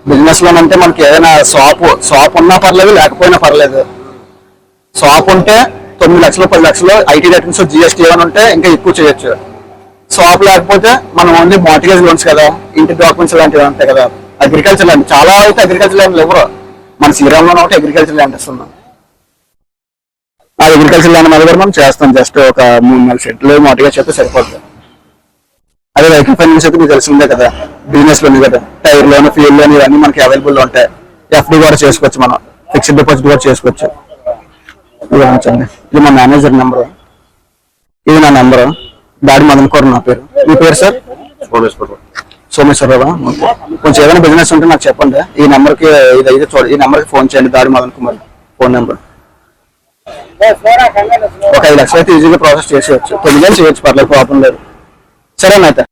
Business loan అంటే మనకి ఏదైనా షాప్ ఉన్నా పర్లేదు, లేకపోయినా పర్లేదు. షాప్ ఉంటే 9 లక్షలు 10 లక్షలు ఐటీ రేటింగ్స్ జిఎస్టీ ఏమైనా ఉంటే ఇంకా ఎక్కువ చేయొచ్చు. షాప్ లేకపోతే మనం ఓన్లీ మార్టిగేజ్ లోన్స్ కదా, ఇంటి డాక్యుమెంట్స్ లాంటివి ఉంటాయి కదా. అగ్రికల్చర్ ల్యాండ్ చాలా అయితే అగ్రికల్చర్ ల్యాండ్ ఎవరు మన శ్రీరామ్లో ఒకటి అగ్రికల్చర్ ల్యాండ్ ఇస్తున్నాం. ఆ అగ్రికల్చర్ ల్యాండ్ మీద కూడా మనం చేస్తాం. జస్ట్ ఒక 3-4 సెట్లు మార్టిగేజ్ చేస్తే సరిపోతుంది. అదే వెహికల్ ఫైనాన్స్ అయితే మీకు తెలిసిందే కదా, బిజినెస్ లోన్ కదా, టైర్ లోన్, ఫ్యూల్ లోన్ ఇవన్నీ మనకి అవైలబుల్ ఉంటాయి. ఎఫ్డి కూడా చేసుకోవచ్చు, మనం ఫిక్స్డ్ డిపాజిట్ కూడా చేసుకోవచ్చు. ఇది మా మేనేజర్ నెంబరు, ఇది నా నెంబరు. దాడి మదన్ కౌర్ నా పేరు. మీ పేరు సార్? సోమేశ్వరరావు. కొంచెం ఏదైనా బిజినెస్ ఉంటే నాకు చెప్పండి. ఈ నెంబర్కి ఈ నెంబర్కి ఫోన్ చేయండి. దాడి మదన్ కుమార్ ఫోన్ నెంబర్. ఒక 5 లక్షలు అయితే ఈజీగా ప్రాసెస్ చేసేయచ్చు. 9 చేయొచ్చు, పర్లేదు, ప్రాబ్లం లేదు. సరేనా అయితే.